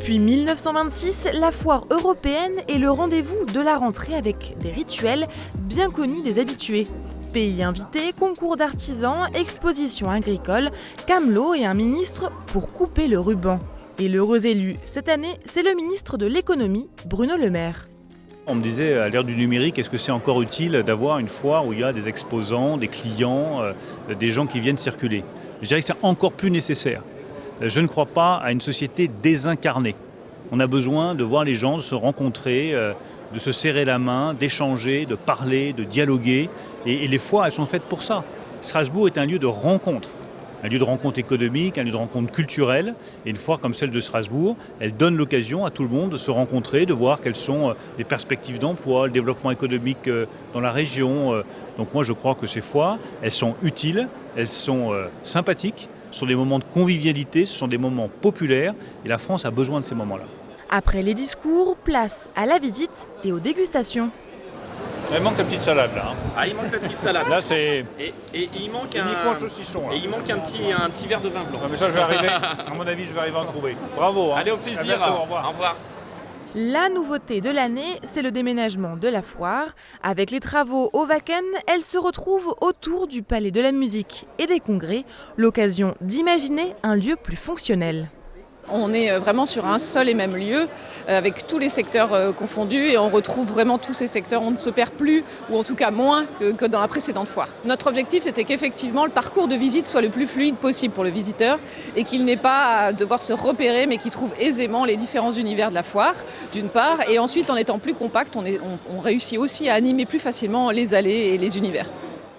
Depuis 1926, la foire européenne est le rendez-vous de la rentrée avec des rituels bien connus des habitués. Pays invités, concours d'artisans, expositions agricoles, camelots et un ministre pour couper le ruban. Et l'heureux élu cette année, c'est le ministre de l'économie, Bruno Le Maire. On me disait, à l'ère du numérique, est-ce que c'est encore utile d'avoir une foire où il y a des exposants, des clients, des gens qui viennent circuler? Je dirais que c'est encore plus nécessaire. Je ne crois pas à une société désincarnée. On a besoin de voir les gens, de se rencontrer, de se serrer la main, d'échanger, de parler, de dialoguer. Et les foires, elles sont faites pour ça. Strasbourg est un lieu de rencontre. Un lieu de rencontre économique, un lieu de rencontre culturelle. Et une foire comme celle de Strasbourg, elle donne l'occasion à tout le monde de se rencontrer, de voir quelles sont les perspectives d'emploi, le développement économique dans la région. Donc moi je crois que ces foires, elles sont utiles, elles sont sympathiques, ce sont des moments de convivialité, ce sont des moments populaires et la France a besoin de ces moments-là. Après les discours, place à la visite et aux dégustations. Il manque la petite salade là. Ah, il manque la petite salade. Là c'est Et il manque uniquement le saucisson. Là. Et il manque un petit verre de vin blanc. Non, mais ça je vais arriver, à mon avis je vais arriver à en trouver. Bravo. Allez, au À plaisir. bientôt, au revoir. Au revoir. La nouveauté de l'année, c'est le déménagement de la foire. Avec les travaux au Wacken, elle se retrouve autour du Palais de la Musique et des Congrès, l'occasion d'imaginer un lieu plus fonctionnel. On est vraiment sur un seul et même lieu, avec tous les secteurs confondus, et on retrouve vraiment tous ces secteurs. On ne se perd plus, ou en tout cas moins que dans la précédente foire. Notre objectif, c'était qu'effectivement le parcours de visite soit le plus fluide possible pour le visiteur, et qu'il n'ait pas à devoir se repérer, mais qu'il trouve aisément les différents univers de la foire, d'une part, et ensuite en étant plus compact, on réussit aussi à animer plus facilement les allées et les univers.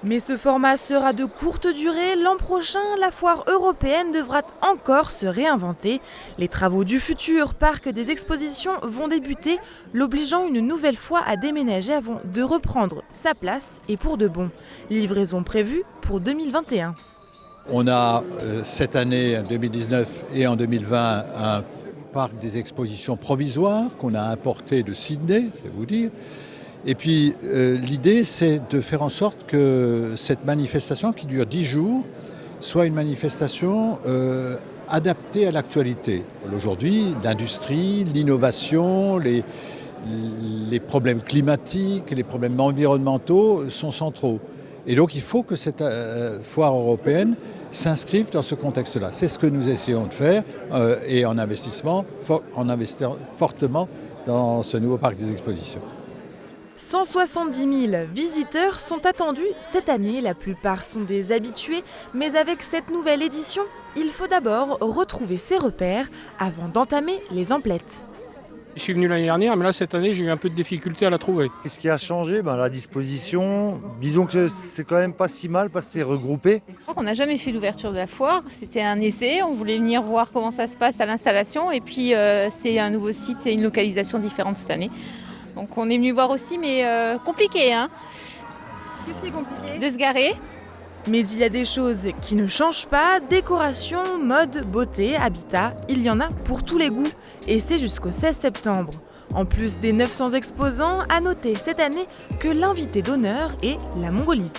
Mais ce format sera de courte durée. L'an prochain, la foire européenne devra encore se réinventer. Les travaux du futur parc des expositions vont débuter, l'obligeant une nouvelle fois à déménager avant de reprendre sa place et pour de bon. Livraison prévue pour 2021. On a cette année, en 2019 et en 2020, un parc des expositions provisoire qu'on a importé de Sydney, c'est vous dire. Et puis l'idée, c'est de faire en sorte que cette manifestation qui dure 10 jours soit une manifestation adaptée à l'actualité. Aujourd'hui, l'industrie, l'innovation, les problèmes climatiques, les problèmes environnementaux sont centraux. Et donc il faut que cette foire européenne s'inscrive dans ce contexte-là. C'est ce que nous essayons de faire et en investissant fortement dans ce nouveau parc des expositions. 170 000 visiteurs sont attendus cette année. La plupart sont des habitués, mais avec cette nouvelle édition, il faut d'abord retrouver ses repères avant d'entamer les emplettes. Je suis venu l'année dernière, mais là cette année j'ai eu un peu de difficulté à la trouver. Qu'est-ce qui a changé? La disposition, disons que c'est quand même pas si mal parce que c'est regroupé. On n'a jamais fait l'ouverture de la foire, c'était un essai, on voulait venir voir comment ça se passe à l'installation et puis c'est un nouveau site et une localisation différente cette année. Donc on est venu voir aussi, mais compliqué, hein. Qu'est-ce qui est compliqué? De se garer. Mais il y a des choses qui ne changent pas. Décoration, mode, beauté, habitat, il y en a pour tous les goûts. Et c'est jusqu'au 16 septembre. En plus des 900 exposants, à noter cette année que l'invité d'honneur est la Mongolie.